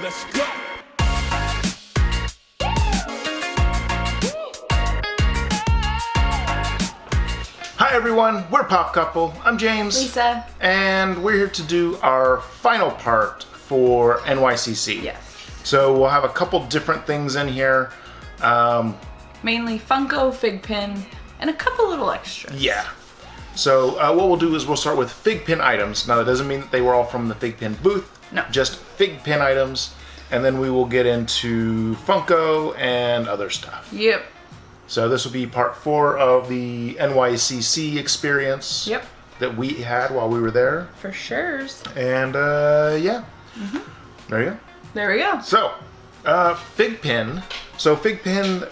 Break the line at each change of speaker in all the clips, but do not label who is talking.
Let's go.
Hi everyone, we're Pop Couple. I'm James.
Lisa.
And we're here to do our final part for NYCC.
Yes.
So we'll have a couple different things in here.
Mainly Funko, Figpin, and a couple little extras.
Yeah. So what we'll do is we'll start with Figpin items. Now that doesn't mean that they were all from the Figpin booth.
No.
Just Figpin items. And then we will get into Funko and other stuff.
Yep.
So this will be part 4 of the NYCC experience.
Yep.
That we had while we were there.
For sure.
And yeah. There you go.
There we go.
So, Figpin. So Figpin,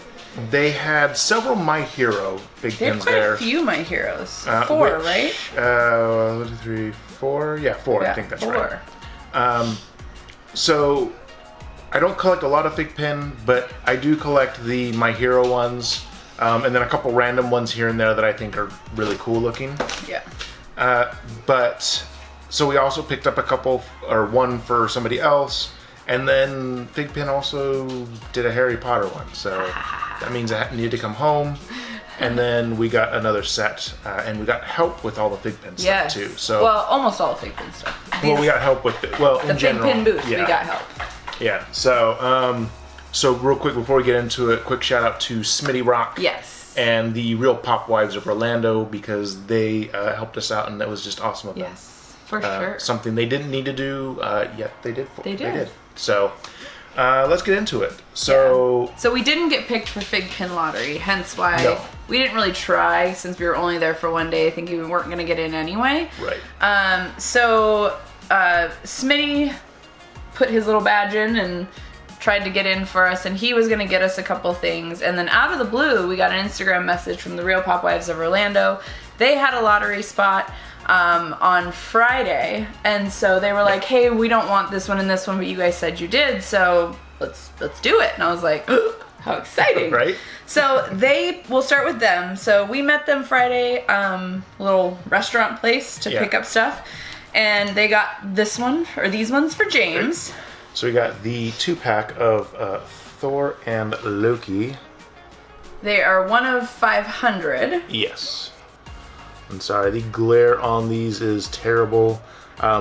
they had several My Hero
They
Figpins
have quite
there.
a few My Heroes. 4, right?
1, 2, 3, 4. Yeah, 4.
Yeah,
I think that's
4.
right. So, I don't collect a lot of Figpin, but I do collect the My Hero ones, and then a couple random ones here and there that I think are really cool looking.
Yeah.
But so we also picked up a couple, or one for somebody else, and then Figpin also did a Harry Potter one. So that means I needed to come home, and then we got another set, and we got help with all the Figpin stuff too. So
well, almost all the Figpin stuff.
well, we got help with it. Well,
the
in general,
Figpin booth.
yeah.
We got help.
Yeah. So so real quick before we get into it, quick shout out to Smitty Rock.
Yes.
And the Real Pop Wives of Orlando, because they helped us out, and that was just awesome of them.
Yes, for sure.
Something they didn't need to do, yet they did.
They did.
So let's get into it. So
So we didn't get picked for Figpin lottery, hence why
No.
we didn't really try, since we were only there for one day, thinking we weren't going to get in anyway.
right.
So Smitty put his little badge in and tried to get in for us, and he was gonna get us a couple things, and then out of the blue we got an Instagram message from the Real Pop Wives of Orlando. They had a lottery spot on Friday, and so they were like, hey, we don't want this one and this one, but you guys said you did, so let's do it. And I was like, how exciting.
Right.
So we'll start with them. So we met them Friday, little restaurant place to pick up stuff, and they got this one, or these ones for James.
Right. So we got the 2-pack of Thor and Loki.
They are 1 of 500.
Yes. I'm sorry, the glare on these is terrible. If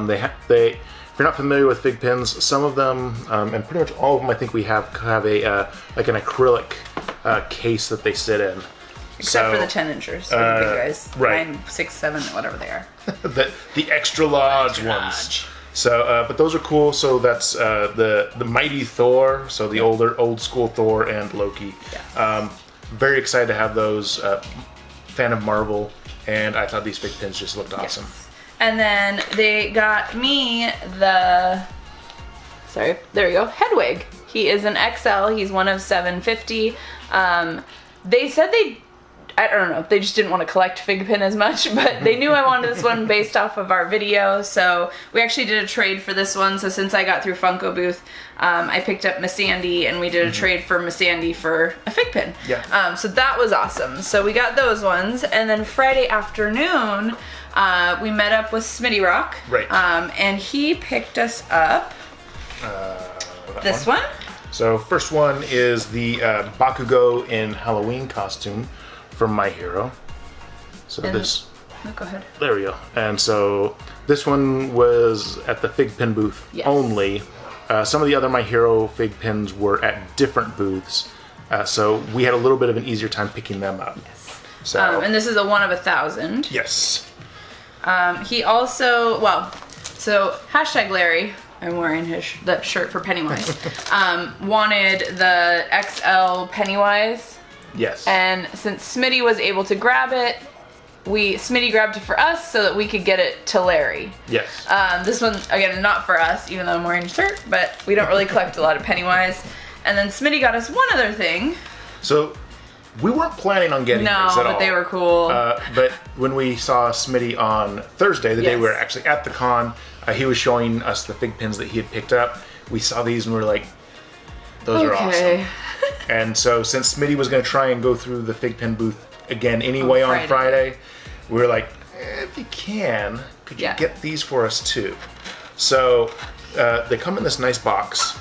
you're not familiar with Figpins, some of them, and pretty much all of them, I think we have a like an acrylic case that they sit in.
Except for the 10 inchers. The big guys.
right.
9, 6, 7, whatever they are.
the extra large ones. So, but those are cool. So that's the mighty Thor. So the old school Thor and Loki.
Yes.
Very excited to have those. Fan of Marvel, and I thought these Figpins just looked awesome.
Yes. And then they got me sorry, there you go, Hedwig. He is an XL. He's 1 of 750. They said I don't know, they just didn't want to collect Figpin as much, but they knew I wanted this one based off of our video, so we actually did a trade for this one. So since I got through Funko Booth, I picked up Miss Sandy, and we did a trade for Miss Sandy for a Figpin.
Yeah.
So that was awesome. So we got those ones, and then Friday afternoon, we met up with Smitty Rock.
Right.
And he picked us up this one.
So first one is the Bakugo in Halloween costume from My Hero. So
And
this.
No, go ahead.
There we go. And so this one was at the Figpin booth only. Some of the other My Hero Figpins were at different booths, so we had a little bit of an easier time picking them up.
Yes.
So
And this is a 1 of 1,000.
yes.
He also, so Larry, I'm wearing that shirt for Pennywise, wanted the XL Pennywise.
Yes.
And since Smitty was able to grab it, Smitty grabbed it for us so that we could get it to Larry.
Yes.
This one, again, not for us, even though I'm wearing a shirt, but we don't really collect a lot of Pennywise. And then Smitty got us one other thing.
So we weren't planning on getting these at all.
No, but they were cool.
But when we saw Smitty on Thursday, the day we were actually at the con, he was showing us the Figpins that he had picked up. We saw these and we were like, those are awesome. And so since Smitty was going to try and go through the Figpin booth again anyway on Friday, we were like, if you can, could you get these for us too? So they come in this nice box.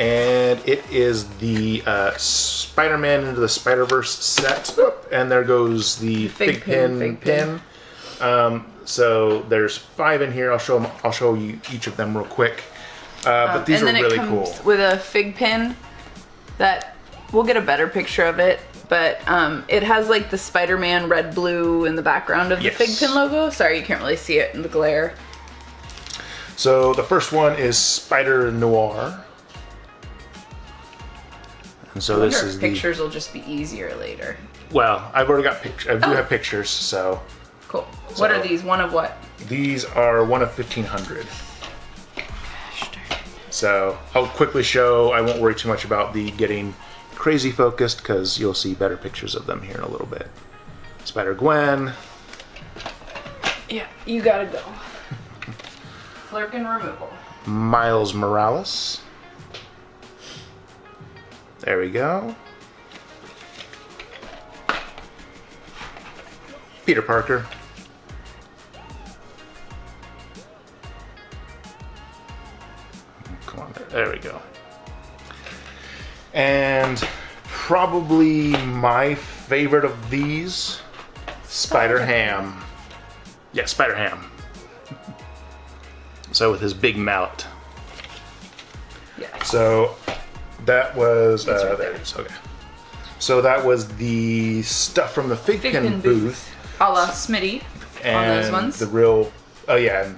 And it is the Spider-Man Into the Spider-Verse set. And there goes the Figpin pin. So there's 5 in here. I'll show you each of them real quick. But these are really cool. And then it comes
with a Figpin that we'll get a better picture of it. But it has like the Spider-Man red blue in the background of the Figpin logo. Sorry, you can't really see it in the glare.
So the first one is Spider Noir. And so this is
pictures will just be easier later.
Well, I've already got pictures. I do have pictures, so.
Cool. What are these? One of what?
These are one of 1,500.
Gosh darn.
So I'll quickly show. I won't worry too much about the getting crazy focused because you'll see better pictures of them here in a little bit. Spider-Gwen.
Yeah, you gotta go. Flurkin removal.
Miles Morales. There we go. Peter Parker. Come on, there we go. And probably my favorite of these, Spider-Ham. Yeah, Spider-Ham. So with his big mallet.
Yeah.
So that was
right
there it is. Okay. So that was the stuff from the Figpin booth.
A la Smitty on those ones.
The real, the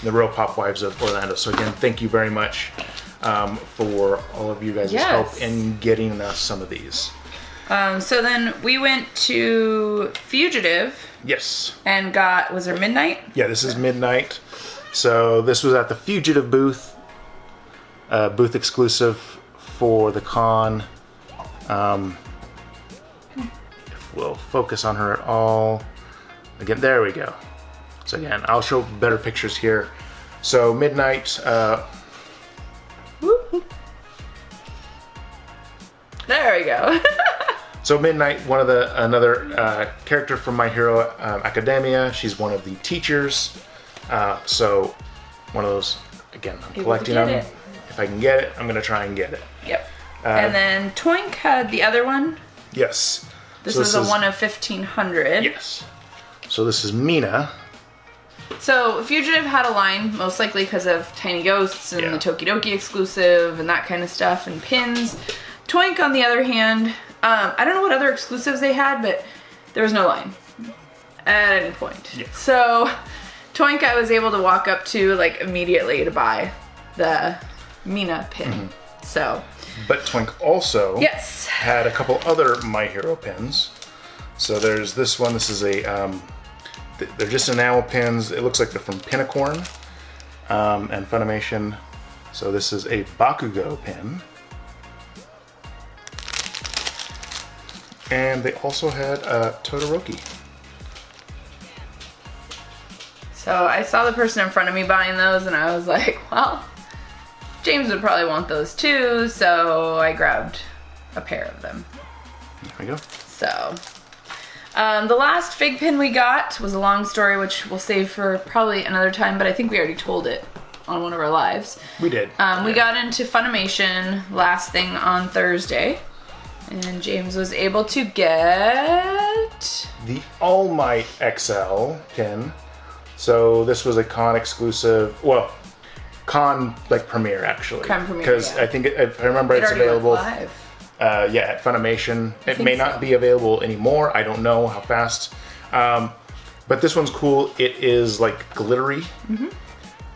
real Pop Wives of Orlando. So again, thank you very much for all of you guys' help in getting us some of these.
So then we went to Fugitive.
Yes.
And was there Midnight?
Yeah, this is Midnight. So this was at the Fugitive booth, booth exclusive for the con. If we'll focus on her at all. Again, there we go. So again, I'll show better pictures here. So Midnight.
There we go.
So Midnight, another character from My Hero Academia. She's one of the teachers. So one of those. Again, I'm collecting them. If I can get it, I'm gonna try and get it.
Yep. And then Toink had the other one.
Yes.
This was a one of 1,500.
Yes. So this is Mina.
So Fugitive had a line, most likely because of Tiny Ghosts and the Tokidoki exclusive and that kind of stuff and pins. Toink, on the other hand, I don't know what other exclusives they had, but there was no line at any point. Yeah. So Toink I was able to walk up to like immediately to buy the Mina pin. Mm-hmm. So.
But Toink also had a couple other My Hero pins. So there's this one. This is a, they're just enamel pins. It looks like they're from Pinacorn and Funimation. So this is a Bakugo pin. And they also had Todoroki.
So I saw the person in front of me buying those and I was like, well, James would probably want those too, so I grabbed a pair of them.
There we go.
So, the last Figpin we got was a long story, which we'll save for probably another time, but I think we already told it on one of our lives.
We did.
We got into Funimation last thing on Thursday, and James was able to get
the All Might XL pin. So this was a con exclusive. Well. Con premiere actually, because I think if I remember it's available live. At Funimation. It may not be available anymore. I don't know how fast, but this one's cool. It is like glittery,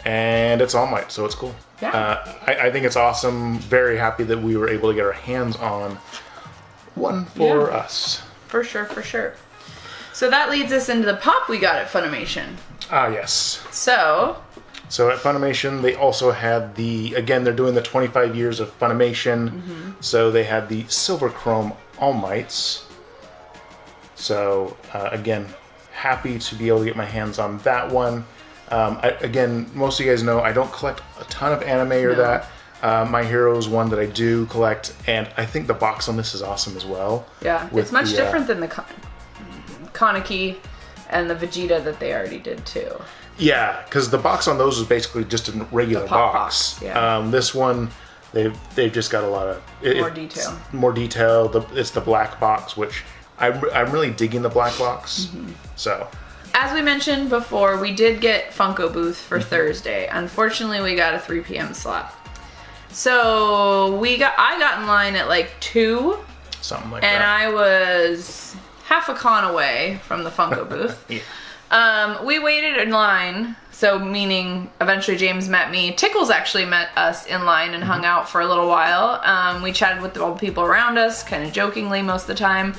and it's All Might, so it's cool. I think it's awesome. Very happy that we were able to get our hands on one for us.
For sure, for sure. So that leads us into the pop we got at Funimation.
Ah, yes.
So
at Funimation, they also had again, they're doing the 25 years of Funimation. So they had the Silver Chrome All Mights. So again, happy to be able to get my hands on that one. Again, most of you guys know I don't collect a ton of anime or that. My Hero is one that I do collect, and I think the box on this is awesome as well.
Yeah, it's much different than the Kaneki and the Vegeta that they already did too.
Yeah, because the box on those is basically just a regular box.
Yeah.
This one, they've just got a lot of
more detail.
It's the black box, which I'm really digging the black box. So,
as we mentioned before, we did get Funko Booth for Thursday. Unfortunately, we got a 3 p.m. slot. So I got in line at like 2.
Something like
and
that.
And I was half a con away from the Funko Booth. We waited in line, so meaning eventually James met me. Tickles actually met us in line and hung out for a little while. We chatted with all the people around us, kind of jokingly most of the time.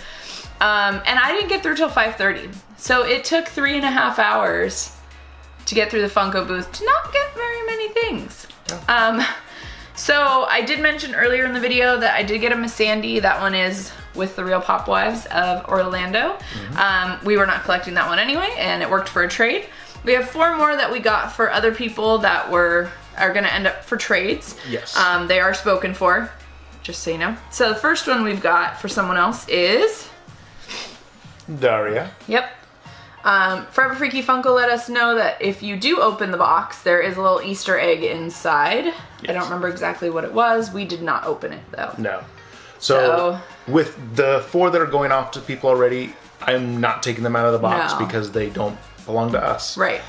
And I didn't get through till 5:30. So it took 3.5 hours to get through the Funko Booth to not get very many things. So I did mention earlier in the video that I did get a Miss Sandy. That one is with the Real Pop Wives of Orlando. We were not collecting that one anyway, and it worked for a trade. We have 4 more that we got for other people that are going to end up for trades.
Yes.
They are spoken for, just so you know. So the first one we've got for someone else is
Daria.
Yep. Forever Freaky Funko let us know that if you do open the box, there is a little Easter egg inside. Yes. I don't remember exactly what it was. We did not open it though.
No. So with the 4 that are going off to people already, I'm not taking them out of the box because they don't belong to us.
Right.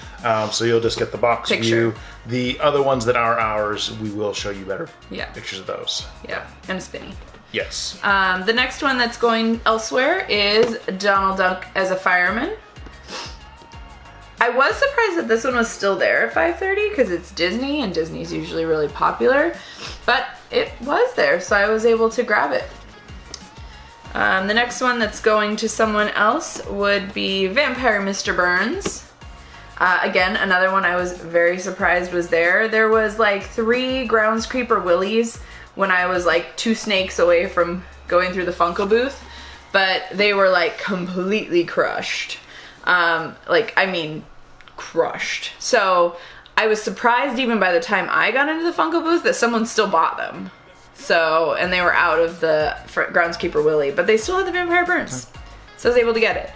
So you'll just get the box view. The other ones that are ours, we will show you better pictures of those.
Yeah, and a spinny.
Yes.
The next one that's going elsewhere is Donald Duck as a fireman. I was surprised that this one was still there at 5:30 because it's Disney and Disney's usually really popular, but it was there, so I was able to grab it. The next one that's going to someone else would be Vampire Mr. Burns. Again, another one I was very surprised was there. There was like 3 Grounds Creeper Willies when I was like 2 snakes away from going through the Funko Booth, but they were like completely crushed. Crushed. So I was surprised even by the time I got into the Funko Booth that someone still bought them. So, and they were out of the Groundskeeper Willie, but they still had the Vampire Burns. So I was able to get it.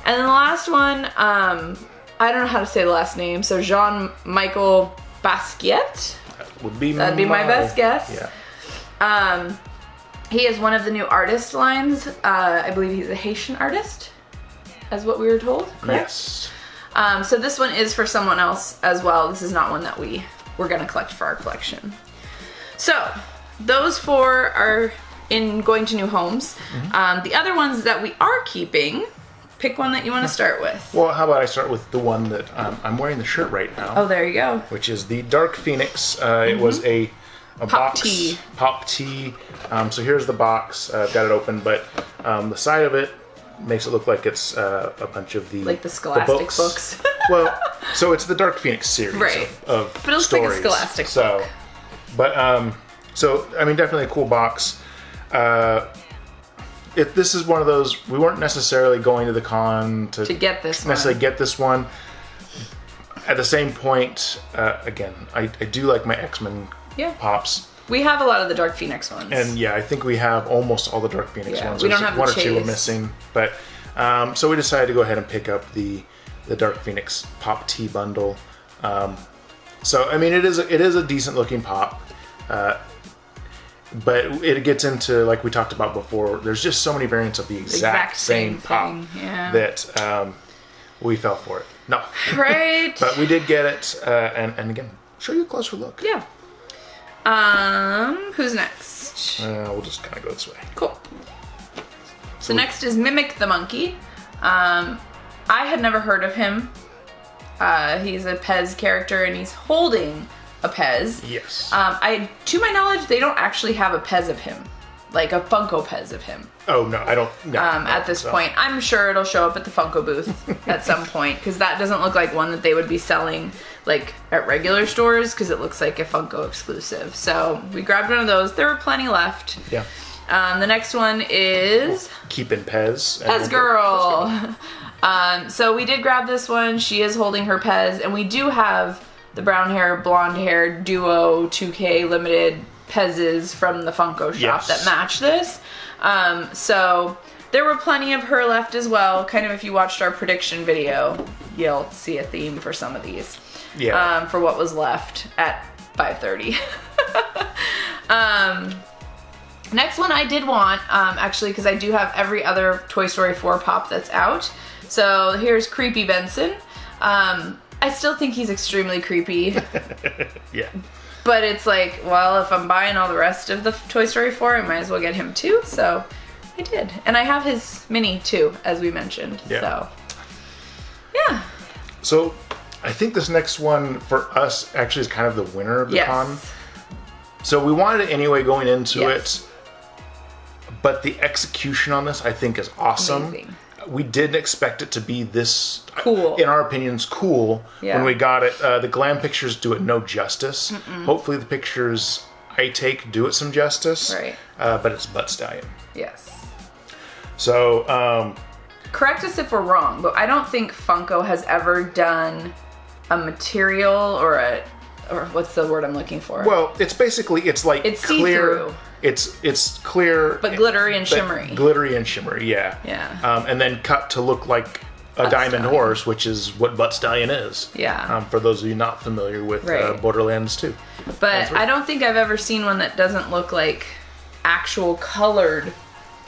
And then the last one, I don't know how to say the last name, so Jean-Michael Basquiat. That'd be my best guess. Yeah. He is one of the new artist lines. I believe he's a Haitian artist, as what we were told, correct?
Yes.
So this one is for someone else as well. This is not one that we're gonna collect for our collection. So those 4 are in going to new homes. The other ones that we are keeping, pick one that you want to start with.
Well, how about I start with the one that I'm wearing the shirt right now.
Oh, there you go.
Which is the Dark Phoenix. It was a box. Pop tee. So here's the box. I've got it open, but the side of it makes it look like it's a bunch of
the Scholastic books.
Well, so it's the Dark Phoenix series of
but it looks
stories.
like a Scholastic book.
But so I mean, definitely a cool box. This is one of those, we weren't necessarily going to the con to
get this
one. At the same point, again, I do like my X-Men pops.
We have a lot of the Dark Phoenix ones.
And yeah, I think we have almost all the Dark Phoenix ones.
We don't have
one
the
or 2 are missing. But so we decided to go ahead and pick up the Dark Phoenix Pop T bundle. So I mean, it is a decent looking pop. But it gets into, like we talked about before, there's just so many variants of the exact same pop that we fell for it. No.
Right.
But we did get it, and again, show you a closer look.
Yeah. Who's next?
We'll just kind of go this way.
Cool. So next is Mimic the Monkey. I had never heard of him. He's a Pez character, and he's holding a Pez.
Yes.
To my knowledge, they don't actually have a Pez of him, like a Funko Pez of him.
Oh no, I don't. No,
at this point, I'm sure it'll show up at the Funko booth at some point, because that doesn't look like one that they would be selling like at regular stores, because it looks like a Funko exclusive. So we grabbed one of those. There were plenty left.
Yeah.
The next one is
Keepin' Pez.
Pez Girl. So we did grab this one. She is holding her Pez, and we do have the brown hair, blonde hair duo 2K limited Pez's from the Funko shop that match this. So there were plenty of her left as well. Kind of, if you watched our prediction video, you'll see a theme for some of these. Yeah. For what was left at 5:30. Next one I did want, actually, because I do have every other Toy Story 4 pop that's out. So here's Creepy Benson. I still think he's extremely creepy.
Yeah.
But it's like, well, if I'm buying all the rest of the Toy Story 4, I might as well get him too. So I did. And I have his mini too, as we mentioned. Yeah. So, yeah.
So I think this next one for us actually is kind of the winner of the con. So we wanted it anyway going into it. But the execution on this, I think, is awesome. Amazing. We didn't expect it to be this
cool.
In our opinions, cool when we got it. The glam pictures do it no justice. Hopefully, the pictures I take do it some justice.
Right.
But it's Butt Stallion.
Yes. So, correct us if we're wrong, but I don't think Funko has ever done a material or what's the word I'm looking for?
Well, it's basically it's clear.
See-through.
It's clear,
but glittery and shimmery.
Glittery and shimmery, yeah.
Yeah.
And then cut to look like a diamond horse, which is what Butt Stallion is.
Yeah.
For those of you not familiar with Borderlands 2.
But I don't think I've ever seen one that doesn't look like actual colored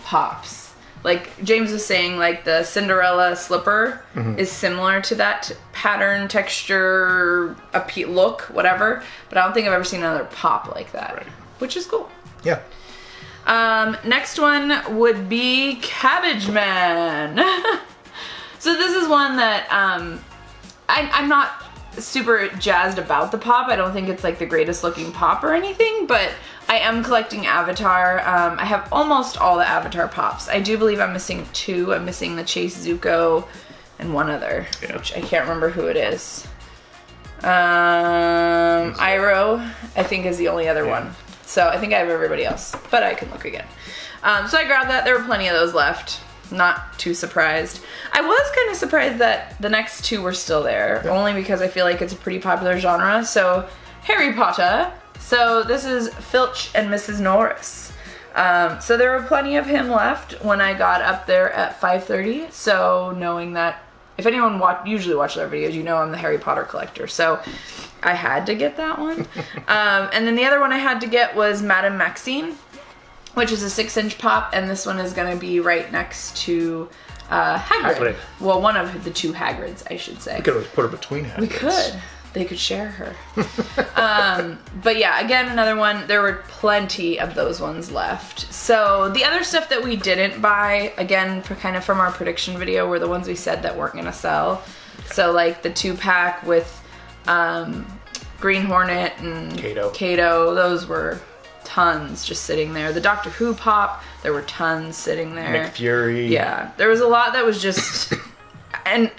pops. Like James was saying, like the Cinderella slipper is similar to that pattern, texture, look, whatever. But I don't think I've ever seen another pop like that, which is cool.
Yeah.
Next one would be Cabbage Man. So this is one that I'm not super jazzed about the pop. I don't think it's like the greatest looking pop or anything, but I am collecting Avatar. I have almost all the Avatar pops. I do believe I'm missing 2. I'm missing the Chase Zuko and one other, which I can't remember who it is. Iroh, I think, is the only other one. So I think I have everybody else, but I can look again. So I grabbed that. There were plenty of those left. Not too surprised. I was kind of surprised that the next 2 were still there, only because I feel like it's a pretty popular genre. So Harry Potter. So this is Filch and Mrs. Norris. So there were plenty of him left when I got up there at 5:30. So knowing that, if anyone usually watches our videos, you know I'm the Harry Potter collector. So I had to get that one. And then the other one I had to get was Madame Maxine, which is a 6-inch pop, and this one is going to be right next to Hagrid. Well, one of the 2 Hagrids, I should say.
We could always put her between Hagrids.
We could. They could share her. But yeah, again, another one. There were plenty of those ones left. So the other stuff that we didn't buy, again, kind of from our prediction video, were the ones we said that weren't going to sell. So like the 2-pack with Green Hornet and Kato, those were tons just sitting there. The Doctor Who pop, there were tons sitting there.
Nick Fury.
Yeah, there was a lot that was just, and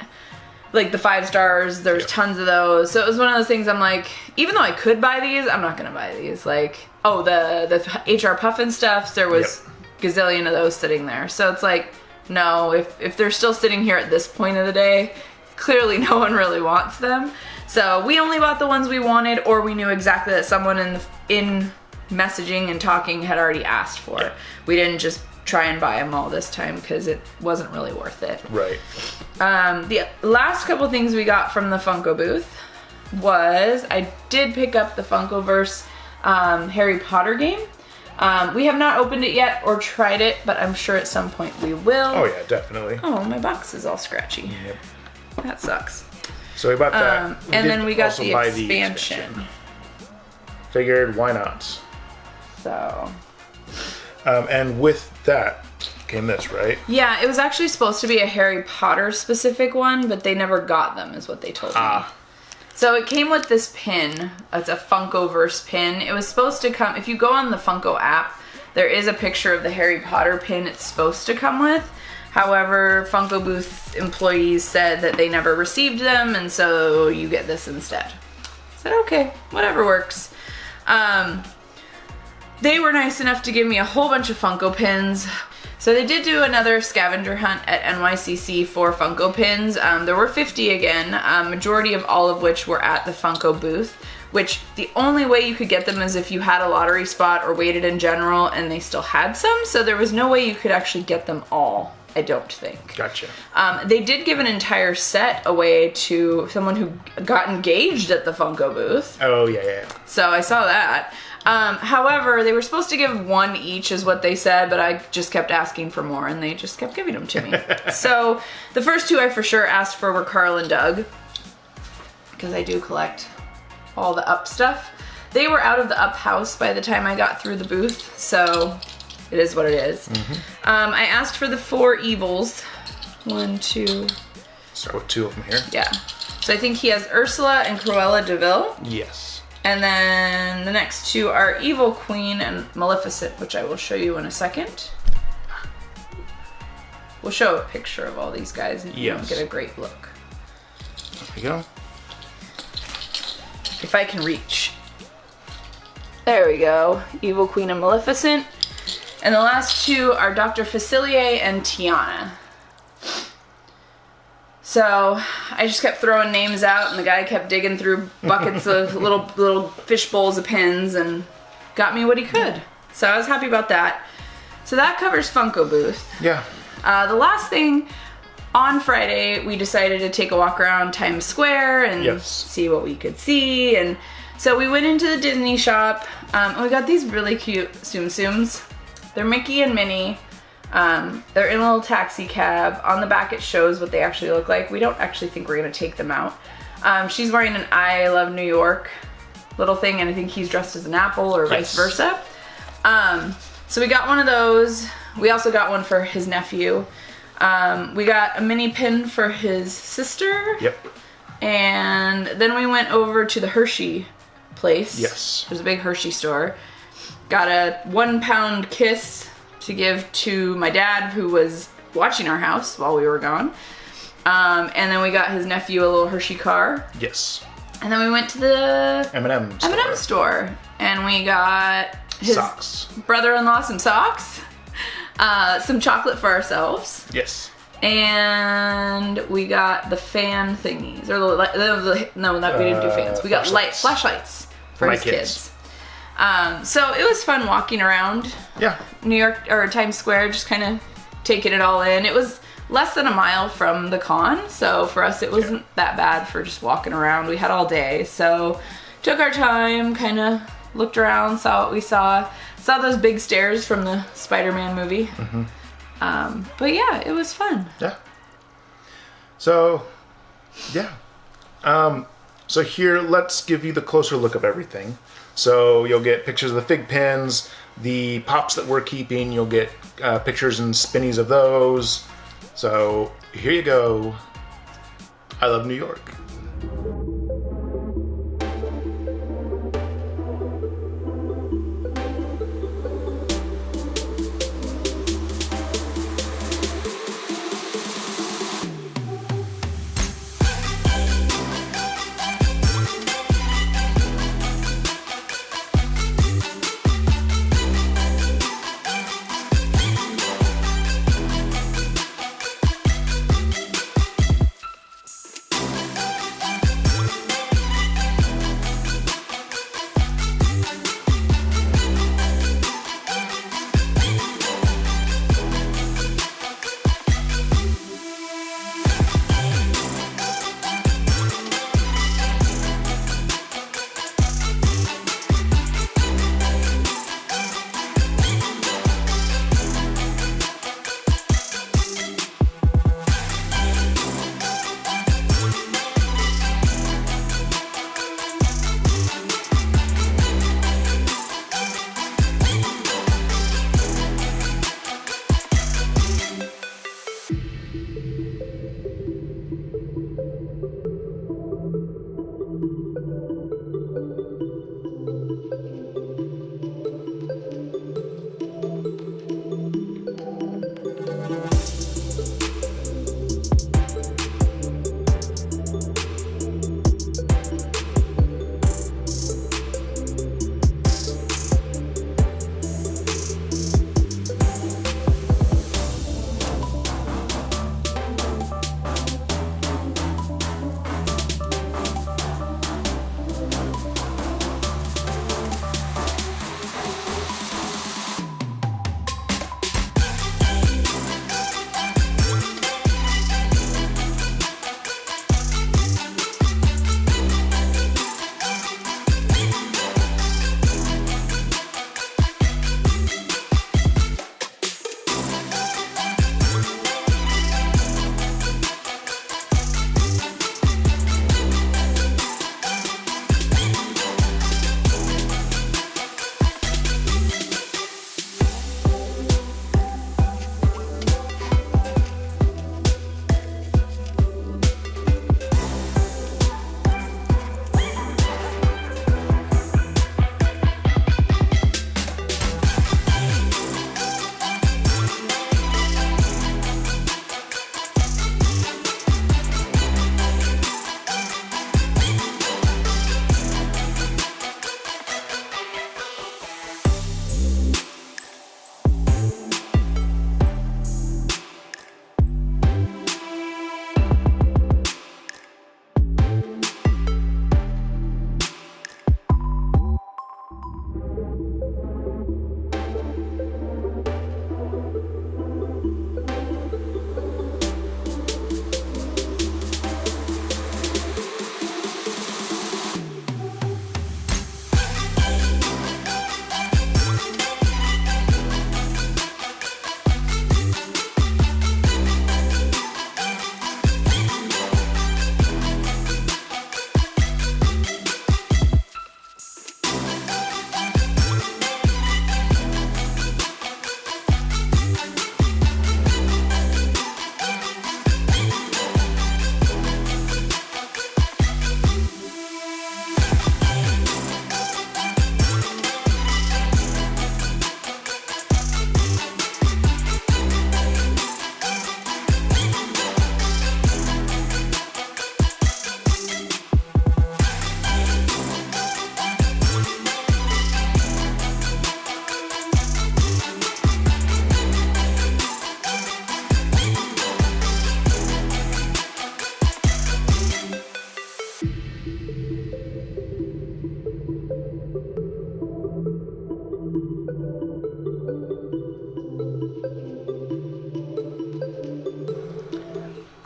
like the 5 stars, there's tons of those. So it was one of those things I'm like, even though I could buy these, I'm not gonna buy these. Like, oh, the HR Puffin stuffs, there was gazillion of those sitting there. So it's like, no, if they're still sitting here at this point of the day, clearly no one really wants them. So we only bought the ones we wanted, or we knew exactly that someone in messaging and talking had already asked for. Yeah. We didn't just try and buy them all this time because it wasn't really worth it.
Right.
The last couple things we got from the Funko booth was, I did pick up the Funkoverse Harry Potter game. We have not opened it yet or tried it, but I'm sure at some point we will.
Oh yeah, definitely.
Oh, my box is all scratchy.
Yep.
That sucks.
So we bought that.
And then we got the expansion.
Figured, why not?
So.
And with that came this, right?
Yeah, it was actually supposed to be a Harry Potter specific one, but they never got them, is what they told me. So it came with this pin. It's a Funkoverse pin. It was supposed to come, if you go on the Funko app, there is a picture of the Harry Potter pin it's supposed to come with. However, Funko Booth employees said that they never received them, and so you get this instead. I said, okay, whatever works. They were nice enough to give me a whole bunch of Funko pins. So they did do another scavenger hunt at NYCC for Funko pins. There were 50 again, majority of all of which were at the Funko booth, which the only way you could get them is if you had a lottery spot or waited in general and they still had some. So there was no way you could actually get them all I don't think.
Gotcha.
They did give an entire set away to someone who got engaged at the Funko booth.
Oh, yeah.
So I saw that. However, they were supposed to give one each is what they said, but I just kept asking for more and they just kept giving them to me. So the first two I for sure asked for were Carl and Doug, because I do collect all the Up stuff. They were out of the Up house by the time I got through the booth, so it is what it is. I asked for the 4 evils. 1, 2.
Start with 2 of them here.
Yeah. So I think he has Ursula and Cruella de Vil.
Yes.
And then the next 2 are Evil Queen and Maleficent, which I will show you in a second. We'll show a picture of all these guys and you can get a great look.
There we go.
If I can reach. There we go. Evil Queen and Maleficent. And the last 2 are Dr. Facilier and Tiana. So I just kept throwing names out and the guy kept digging through buckets of little fish bowls of pins and got me what he could. So I was happy about that. So that covers Funko Booth.
Yeah.
The last thing, on Friday, we decided to take a walk around Times Square and see what we could see. And so we went into the Disney shop and we got these really cute Tsum Tsums. They're Mickey and Minnie. They're in a little taxi cab. On the back it shows what they actually look like. We don't actually think we're gonna take them out. She's wearing an I Love New York little thing and I think he's dressed as an apple or vice versa. So we got one of those. We also got one for his nephew. We got a mini pin for his sister.
Yep.
And then we went over to the Hershey place.
Yes.
There's a big Hershey store. Got a 1-pound kiss to give to my dad who was watching our house while we were gone. And then we got his nephew a little Hershey car.
Yes.
And then we went to the
M&M
store and we got his
socks.
Brother-in-law some socks, some chocolate for ourselves.
Yes.
And we got the fan thingies, or we didn't do fans. We got flashlights for his kids. So it was fun walking around New York or Times Square, just kind of taking it all in. It was less than a mile from the con, so for us it wasn't that bad for just walking around. We had all day, so took our time, kind of looked around, saw what we saw those big stairs from the Spider-Man movie. But yeah, it was fun.
Yeah. So, yeah. So here, let's give you the closer look of everything. So you'll get pictures of the Figpins, the pops that we're keeping. You'll get pictures and spinnies of those. So here you go. I Love New York.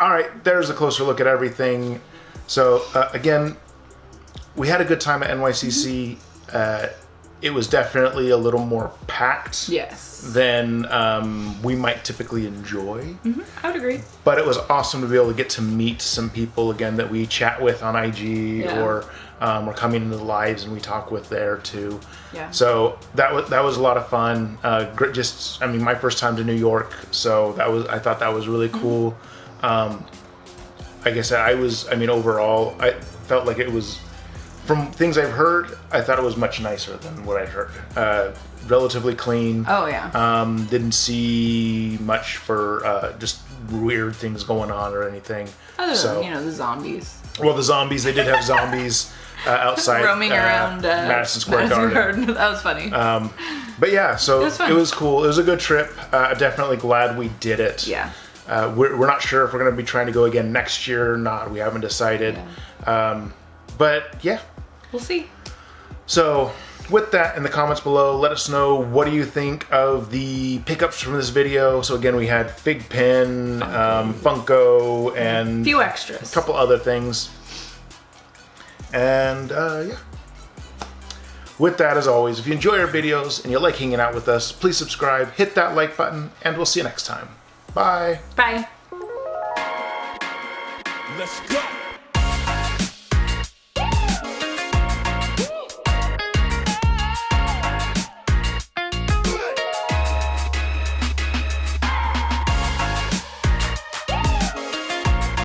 all right, there's a closer look at everything. So again, we had a good time at NYCC. It was definitely a little more packed.
Yes.
Than we might typically enjoy.
Mm-hmm. I would agree.
But it was awesome to be able to get to meet some people again that we chat with on IG or we're coming into the lives and we talk with there too.
Yeah.
So that was a lot of fun. Just, I mean, my first time to New York, so I thought that was really cool. Like I said, overall, I felt like it was, from things I've heard, I thought it was much nicer than what I'd heard. Relatively clean.
Oh yeah.
Didn't see much for just weird things going on or anything.
Other than, the zombies.
Well, the zombies, they did have zombies outside.
Roaming around
Madison Square Garden.
That was funny.
But yeah, so it was cool. It was a good trip. Definitely glad we did it.
Yeah.
We're not sure if we're going to be trying to go again next year or not. We haven't decided.
Yeah.
But yeah.
We'll see.
So with that, in the comments below, let us know what do you think of the pickups from this video. So again, we had Figpin, Funko, and
a few extras.
A couple other things. And yeah. With that, as always, if you enjoy our videos and you like hanging out with us, please subscribe, hit that like button, and we'll see you next time. Bye.
Bye.
Let's go.